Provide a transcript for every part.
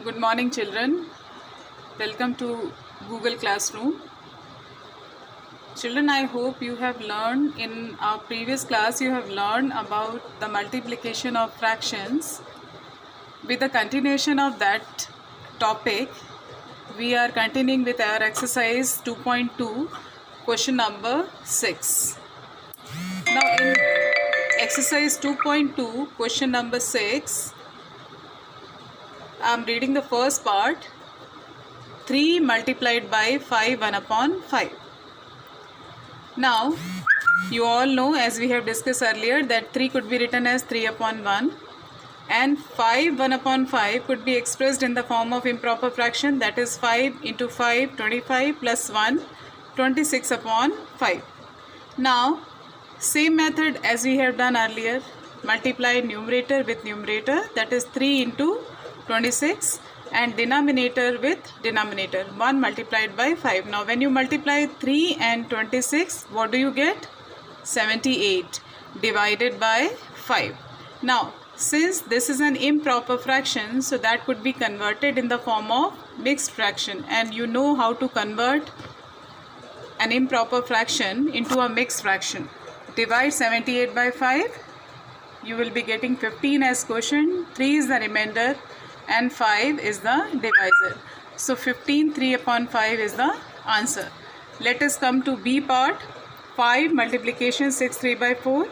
Good morning, children. Welcome to Google Classroom. Children, I hope you have learned in our previous class, you have learned about the multiplication of fractions. With the continuation of that topic, we are continuing with our exercise 2.2, question number 6. Now, in exercise 2.2, question number 6, I am reading the first part. 3 multiplied by 5, 1 upon 5. Now, you all know, as we have discussed earlier, that 3 could be written as 3 upon 1 and 5, 1 upon 5 could be expressed in the form of improper fraction, that is 5 into 5, 25 plus 1, 26 upon 5. Now, same method as we have done earlier, multiply numerator with numerator, that is 3 into 26 and denominator with denominator, 1 multiplied by 5. Now when you multiply 3 and 26, what do you get? 78 divided by 5. Now since this is an improper fraction, so that could be converted in the form of mixed fraction, and you know how to convert an improper fraction into a mixed fraction. Divide 78 by 5, you will be getting 15 as quotient, 3 is the remainder and 5 is the divisor. So 15, 3 upon 5 is the answer. Let us come to B part. 5 multiplication 6, 3 by 4.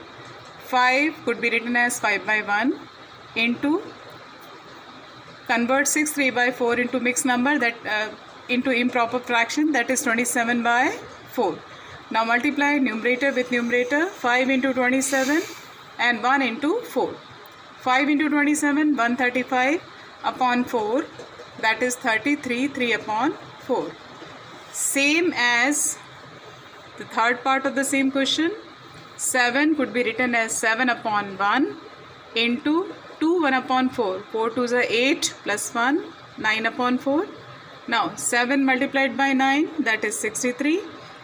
5 could be written as 5 by 1 into, convert 6, 3 by 4 into mixed number, that into improper fraction, that is 27 by 4. Now multiply numerator with numerator, 5 into 27 and 1 into 4. 5 into 27, 135 upon 4, that is 33, 3 upon 4. Same as the third part of the same question. 7 could be written as 7 upon 1 into 2, 1 upon 4. 4 2s are 8 plus 1, 9 upon 4. Now 7 multiplied by 9, that is 63,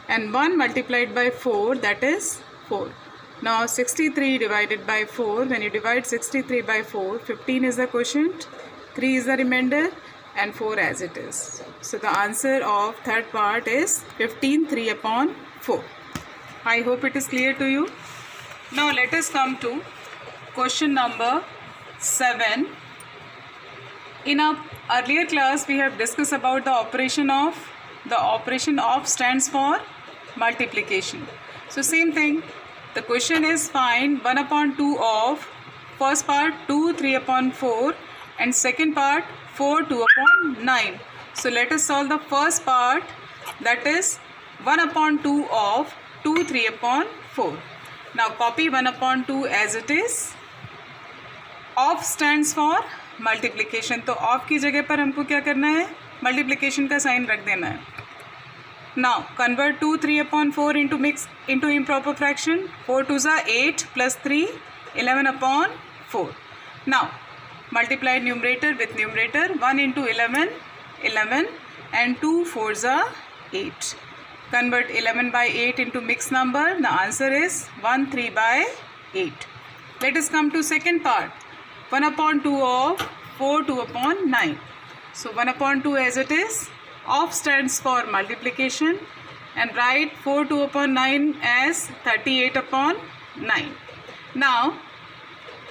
and 1 multiplied by 4, that is 4. Now 63 divided by 4, when you divide 63 by 4, 15 is the quotient, 3 is the remainder and 4 as it is. So the answer of third part is 15, 3 upon 4. I hope it is clear to you. Now let us come to question number 7. In our earlier class we have discussed about the operation of stands for multiplication. So same thing. The question is find 1 upon 2 of first part 2, 3 upon 4 and second part 4, 2 upon 9. So let us solve the first part, that is 1 upon 2 of 2, 3 upon 4. Now copy 1 upon 2 as it is. Of stands for multiplication. तो of की जगह पर हमको क्या करना है? Multiplication का sign रख देना है. Now convert 2, 3 upon 4 into improper fraction. 4 2s are 8 plus 3, 11 upon 4. Now multiply numerator with numerator, 1 into 11, 11 and 2 4s are 8. Convert 11 by 8 into mixed number. The answer is 1 3 by 8. Let us come to second part. 1 upon 2 of 4 2 upon 9. So 1 upon 2 as it is. Of stands for multiplication, and write 4 2 upon 9 as 38 upon 9. Now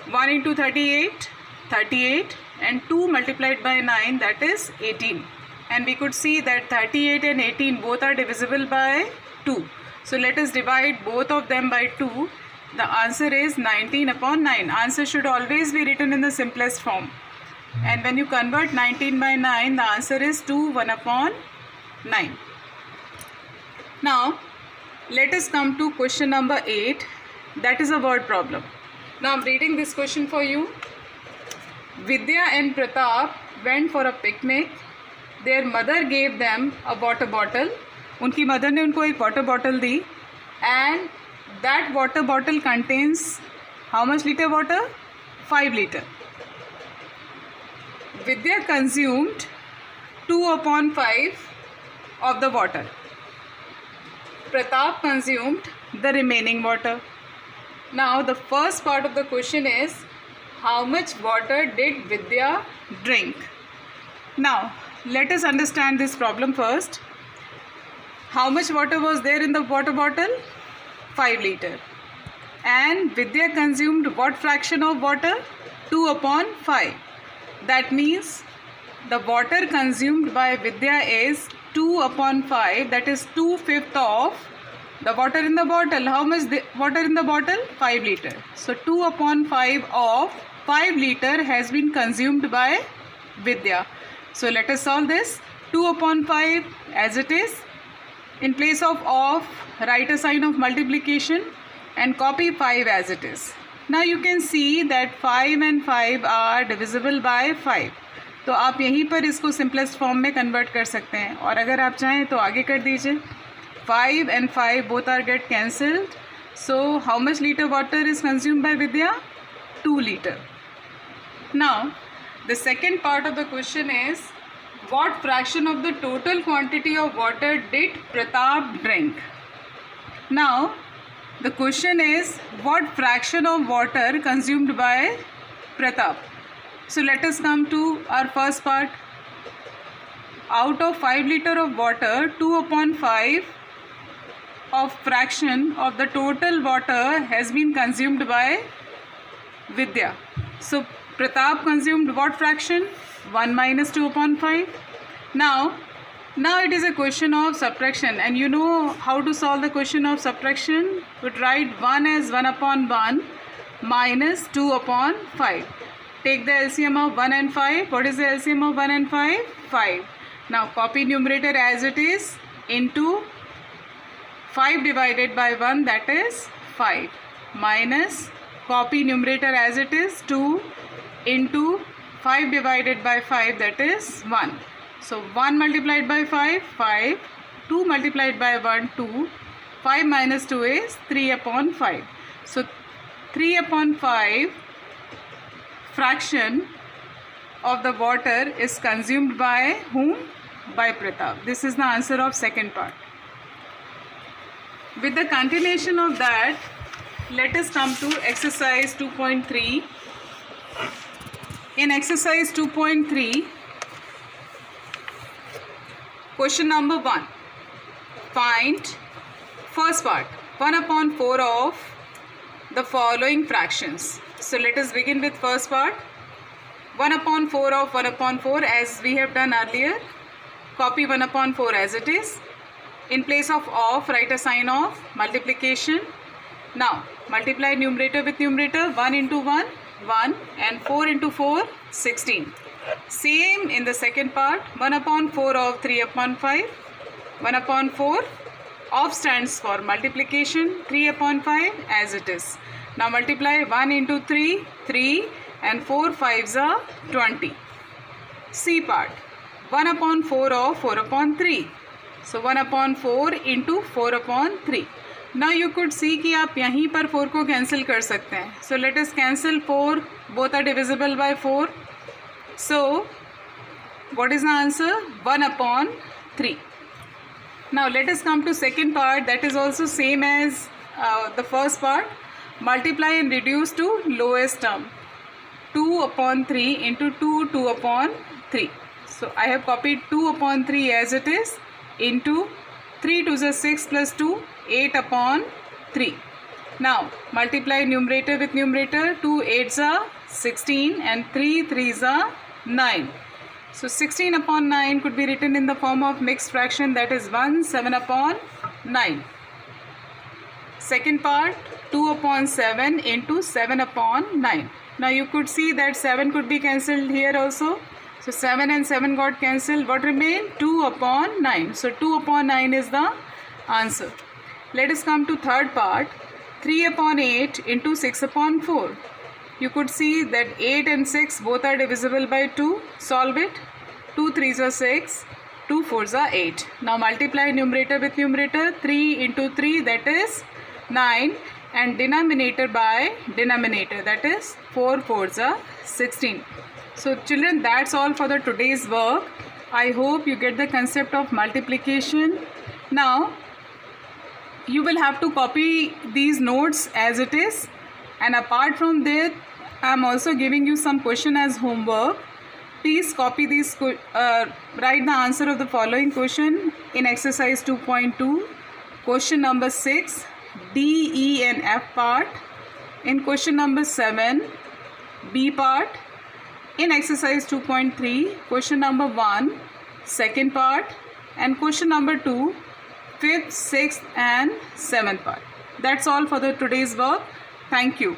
1 into 38, 38 and 2 multiplied by 9, that is 18. And we could see that 38 and 18 both are divisible by 2. So let us divide both of them by 2. The answer is 19 upon 9. Answer should always be written in the simplest form. And when you convert 19 by 9, the answer is 2, 1 upon 9. Now let us come to question number 8. That is a word problem. Now I am reading this question for you. Vidya and Pratap went for a picnic. Their mother gave them a water bottle. उनकी mother ने उनको एक water bottle the. And that water bottle contains how much liter water? 5 liter. Vidya consumed 2 upon 5 of the water. Pratap consumed the remaining water. Now the first part of the question is, how much water did Vidya drink? Now let us understand this problem first. How much water was there in the water bottle? 5 liter. And Vidya consumed what fraction of water? 2 upon 5. That means the water consumed by Vidya is 2 upon 5, that is 2/5 of the water in the bottle. How much water in the bottle? 5 liter. So 2 upon 5 of 5 liter has been consumed by Vidya. So let us solve this. 2 upon 5 as it is. In place of write a sign of multiplication and copy 5 as it is. Now you can see that 5 and 5 are divisible by 5. तो आप यहीं पर इसको simplest form में convert कर सकते हैं, और अगर आप चाहें तो आगे कर दीजिए. 5 and 5 both are get cancelled. So how much liter water is consumed by Vidya? 2 liter. Now the second part of the question is, what fraction of the total quantity of water did Pratap drink? Now the question is, what fraction of water consumed by Pratap? So let us come to our first part. Out of 5 liter of water, 2 upon 5 of fraction of the total water has been consumed by Vidya. So Pratap consumed what fraction? 1 minus 2 upon 5. Now it is a question of subtraction, and you know how to solve the question of subtraction. Would write 1 as 1 upon 1 minus 2 upon 5. Take the LCM of 1 and 5. What is the LCM of 1 and 5? 5. Now copy numerator as it is into 5 divided by 1, that is 5, minus copy numerator as it is 2 into 5 divided by 5, that is 1. So 1 multiplied by 5, 5, 2 multiplied by 1, 2, 5 minus 2 is 3 upon 5. So 3 upon 5 fraction of the water is consumed by whom? By Pratap. This is the answer of second part. With the continuation of that, let us come to exercise 2.3. In exercise 2.3, question number 1. Find first part, 1 upon 4 of the following fractions. So let us begin with first part. 1 upon 4 of 1 upon 4, as we have done earlier. Copy 1 upon 4 as it is. In place of write a sign of multiplication. Now multiply numerator with numerator. 1 into 1, 1, and 4 into 4, 16. Same in the second part. 1 upon 4 of 3 upon 5. 1 upon 4 of stands for multiplication. 3 upon 5 as it is. Now multiply 1 into 3, 3, and 4 5s are 20. C part. 1 upon 4 of 4 upon 3. So 1 upon 4 into 4 upon 3. Now you could see कि आप यहीं पर 4 को cancel कर सकते हैं. So let us cancel 4. Both are divisible by 4. So what is the answer? 1 upon 3. Now let us come to second part. That is also same as the first part. Multiply and reduce to lowest term. 2 upon 3 into 2, 2 upon 3. So I have copied 2 upon 3 as it is into 3 to the 6 plus 2, 8 upon 3. Now multiply numerator with numerator. 2 8s are 16 and 3 3s are 9. So 16 upon 9 could be written in the form of mixed fraction, that is 1 7 upon 9. Second part, 2 upon 7 into 7 upon 9. Now you could see that 7 could be cancelled here also. So 7 and 7 got cancelled. What remained? 2 upon 9. So 2 upon 9 is the answer. Let us come to third part. 3 upon 8 into 6 upon 4. You could see that 8 and 6 both are divisible by 2. Solve it. 2 3s are 6. 2 4s are 8. Now multiply numerator with numerator. 3 into 3, that is 9. And denominator by denominator, that is 4 4s are 16. So children, that's all for the today's work. I hope you get the concept of multiplication. Now you will have to copy these notes as it is And apart from that, I am also giving you some question as homework. Please copy these, write the answer of the following question in exercise 2.2, question number 6, D, E and F part, in question number 7, B part, in exercise 2.3, question number 1, second part, and question number 2, 5th, 6th and 7th part. That's all for the today's work. Thank you.